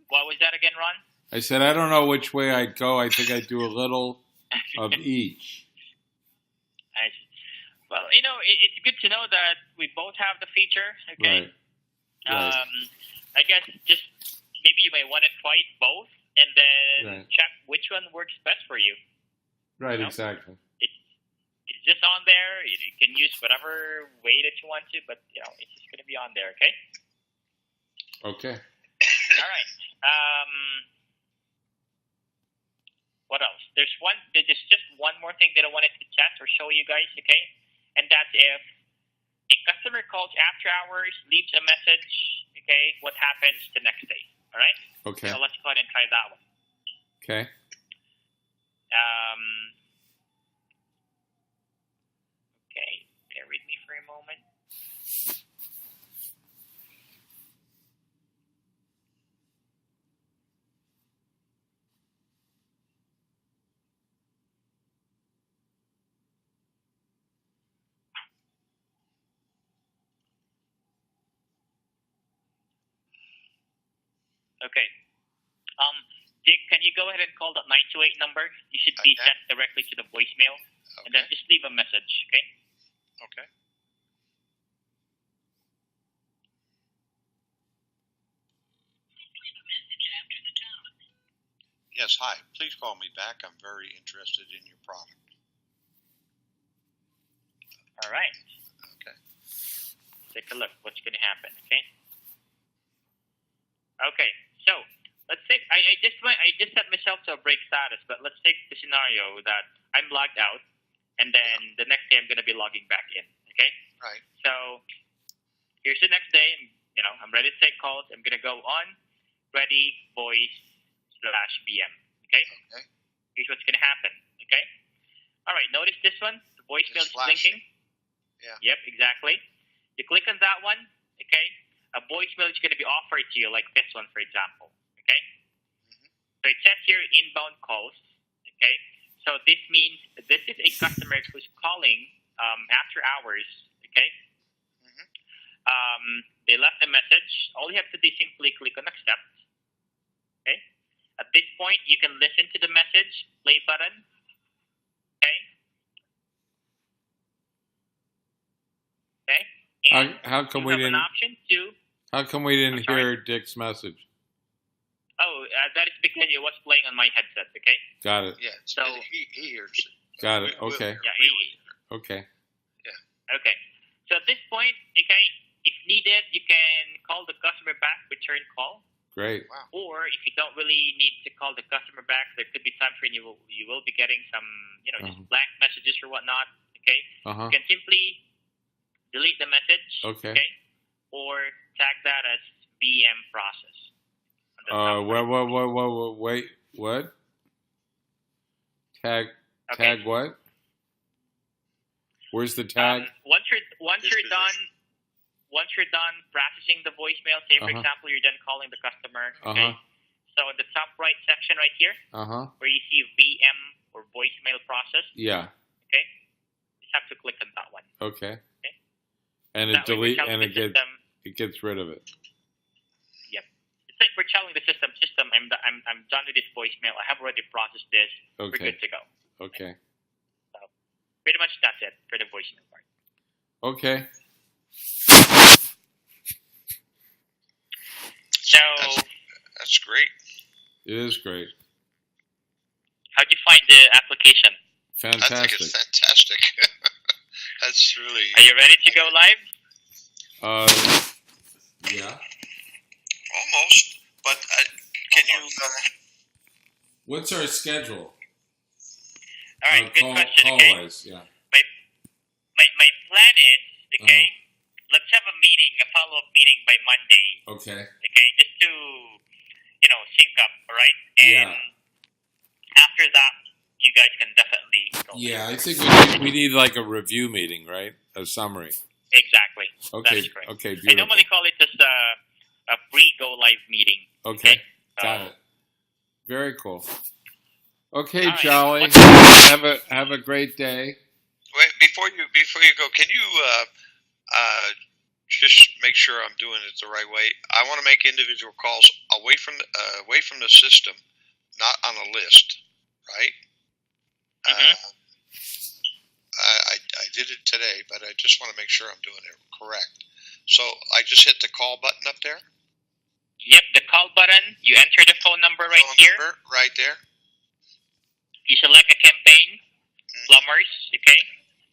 What was that again, Ron? I said I don't know which way I'd go. I think I'd do a little of each. Nice. Well, it's good to know that we both have the feature. Okay. Right. I guess just maybe you may want to try both and then check which one works best for you. Right. Exactly. It's just on there. You can use whatever way that you want to, but it's just going to be on there. Okay. Okay. All right. What else? There's just one more thing that I wanted to chat or show you guys, okay? And that's if a customer calls after hours, leaves a message, okay, what happens the next day, all right? Okay. So let's go ahead and try that one. Okay. Okay, bear with me for a moment. Okay. Dick, can you go ahead and call that 928 number? You should be sent directly to the voicemail, and then just leave a message, okay? Okay. Yes, hi. Please call me back. I'm very interested in your product. All right. Okay. Take a look. What's going to happen, okay? Okay, so let's say I just set myself to a break status, but let's take the scenario that I'm logged out, and then the next day I'm going to be logging back in, okay? Right. So here's the next day. I'm ready to take calls. I'm going to go on ready voice/BM, okay? Okay. Here's what's going to happen, okay? All right, notice this one. The voicemail is blinking. Yeah. Yep, exactly. You click on that one, okay? A voicemail is going to be offered to you, like this one, for example, okay? So it says here inbound calls, okay? So this means this is a customer who's calling after hours, okay? They left a message. All you have to do is simply click on accept, okay? At this point, you can listen to the message, play button, okay? Okay? And How come we you have didn't? an option to... How come we didn't hear Dick's message? Oh, that is because it was playing on my headset, okay? Got it. Yeah. So he hears it. Got it. We'll Okay. hear. Yeah. Okay. Okay. So at this point, okay, if needed, you can call the customer back, return call. Great. Wow. Or if you don't really need to call the customer back, there could be times when you will be getting some, just blank messages or whatnot, okay? Uh-huh. You can simply delete the message, Okay. or tag that as VM process. Wait, what? Tag what? Where's the tag? Once you're done processing the voicemail, say for example you're done calling the customer, okay? So in the top right section right here, where you see VM or voicemail process, okay, just have to click on that one. Okay. Okay. And That way it gets rid of it. Yep. It's like we're telling the system, I'm done with this voicemail. I have already processed this. Okay. We're good to go. Okay. So pretty much that's it for the voicemail part. Okay. So That's great. It is great. how'd you find the application? Fantastic. I think it's fantastic. That's really. Are you ready to go live? Yeah. Almost, but can you? What's our schedule? All right, good question. Okay. Call-wise, yeah. My plan is let's have a meeting, a follow-up meeting by Monday. Okay. Okay, just to sync up, all right? And after that, you guys can definitely go. Yeah, I think we need like a review meeting, right? A summary. Exactly. Okay. That's correct. Okay. Beautiful. I normally call it just a pre-go live meeting. Okay. Got it. Very cool. Okay, right. Charlie. Have a great day. Wait, before you go, can you just make sure I'm doing it the right way? I want to make individual calls away from the system, not on a list, right? I did it today, but I just want to make sure I'm doing it correct. So I just hit the call button up there. Yep, the call button. You enter the phone number here. Right there. You select a campaign, plumbers, okay?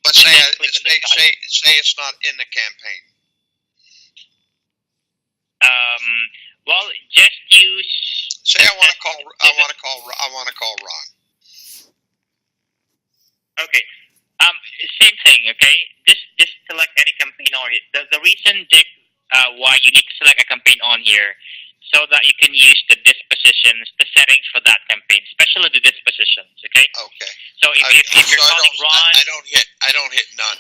But say it's not in the campaign. Well, just use. Say I want to call Ron. Okay. Same thing. Okay. Just select any campaign on it. The reason, Dick, why you need to select a campaign on here, so that you can use the dispositions, the settings for that campaign. especially the dispositions. Okay. Okay. So if you're calling Ron, I don't hit none.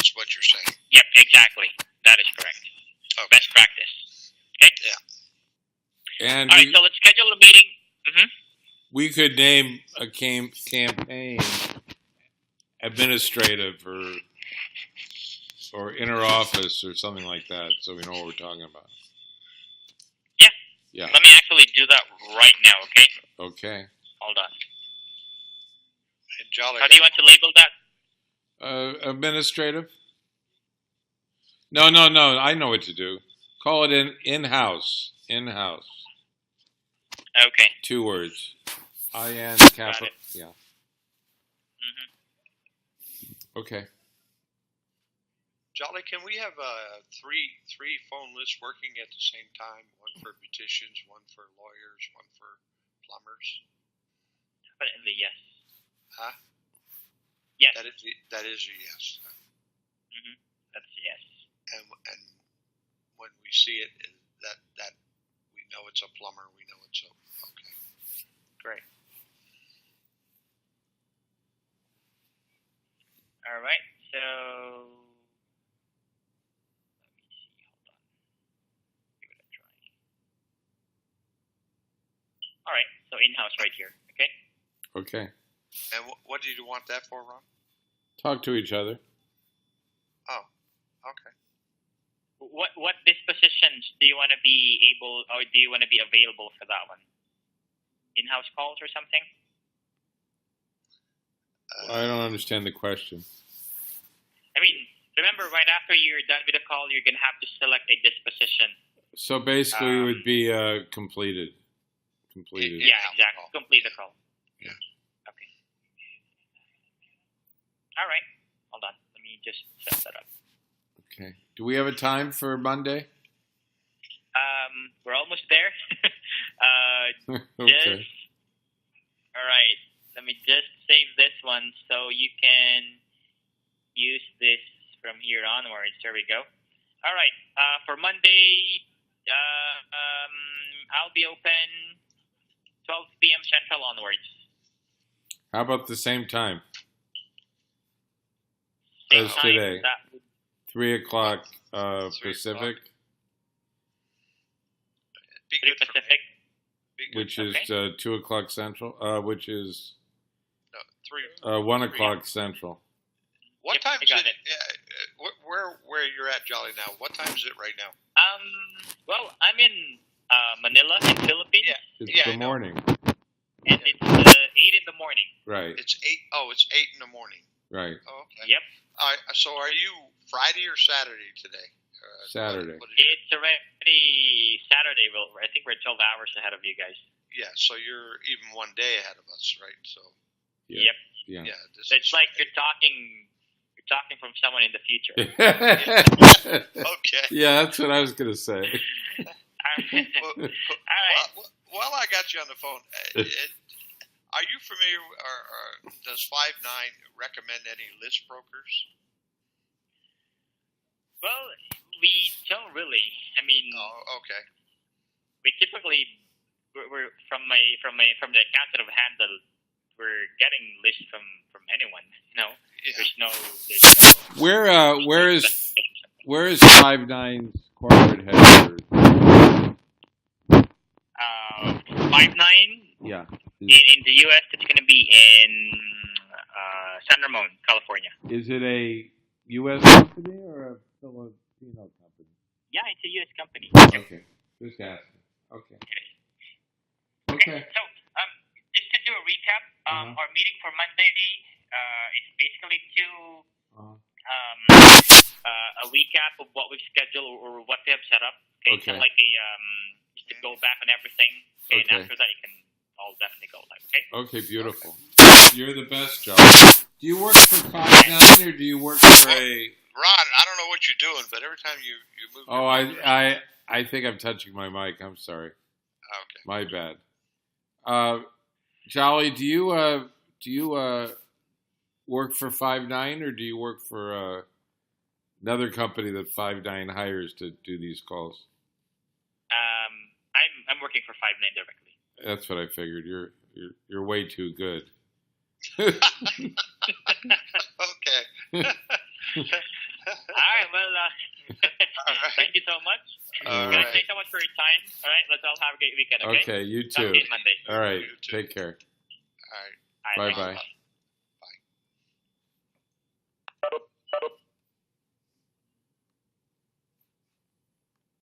Is what you're saying? Yep, exactly. That is correct. Okay. Best practice. Okay. Yeah. And All right. So let's schedule a meeting. Mm-hmm. we could name a campaign administrative or inner office or something like that, so we know what we're talking about. Yeah. Yeah. Let me actually do that right now. Okay. Okay. Hold on. And Jolly. How do you want to label that? Administrative? No. I know what to do. Call it in-house. In-house. Okay. 2 words. I-N capital. Yeah. Mm-hmm. Okay. Jolly, can we have three phone lists working at the same time? One for beauticians, one for lawyers, one for plumbers. Definitely yes. Huh? Yes. That is a yes. Huh? Mm-hmm. That's a yes. And when we see it, that we know it's a plumber. We know it's a okay. Great. All right. So let me see. Hold on. Give it a try. All right. So in-house right here. Okay. Okay. And what do you want that for, Ron? Talk to each other. Oh, okay. What dispositions do you want to be able, or do you want to be available for that one? In-house calls or something? I don't understand the question. I mean, remember, right after you're done with the call, you're going to have to select a disposition. So basically, it would be completed. Completed. Yeah, exactly. Call. Complete the call. Yeah. Okay. All right. Hold on. Let me just set that up. Okay. Do we have a time for Monday? We're almost there. Okay. All right. Let me just save this one so you can use this from here onwards. There we go. All right. For Monday, I'll be open 12 p.m. Central onwards. How about the same time Same as time, today? that would 3 o'clock 3 Pacific, Be 3 good for me. Pacific. Be good. which is 2 o'clock Central, which is No, 3. 1 o'clock Central. What Yep, time I is got it? Where you're at, Jolly, now? What time is it right now? Well, I'm in Manila, in Philippines, It's Yeah, I the know. morning. and it's 8 in the morning. Right, It's 8. Oh, it's 8 in the morning. right. Oh, okay. Yep. So are you Friday or Saturday today? Saturday. What is it? It's already Saturday. Well, I think we're 12 hours ahead of you guys. Yeah, so you're even one day ahead of us, right? So Yeah. Yep. Yeah. yeah, this It's is like you're talking from someone in the future. okay. Yeah, that's what I was going to say. All right. Well, I got you on the phone. Are you familiar, or does 5-9 recommend any list brokers? Well, we don't really. I mean, Oh, okay. we typically we're from the account that I've handled, we're getting lists from anyone. You know, Yeah. there's no Where is 5-9's corporate headquarters? 5-9 Yeah. in the U.S. It's going to be in San Ramon, California. Is it a U.S. company or a Filipino company? Yeah, it's a U.S. company. Okay, just asking. Okay. Okay. Okay. So, just to do a recap, our meeting for Monday is basically a recap of what we've scheduled or what we have set up. Okay. Okay. Kind of like just to go back on everything. Okay. Okay. And after that, you can all definitely go live. Okay. Okay, beautiful. You're the best, Joe. Do you work for 5-9 or do you work for a... Ron, I don't know what you're doing, but every time you move. Oh, I think I'm touching my mic. I'm sorry. Okay. My bad. Jolly, do you work for 5-9 or do you work for another company that 5-9 hires to do these calls? I'm working for 5-9 directly. That's what I figured. You're you're way too good. Okay. All right. Well, thank you so much. All Guys, right. thanks so much for your time. All right. Let's all have a great weekend. Okay. Okay, you Talk too. to you Monday. All right, You too. take care. All right. All right, Bye thanks. bye.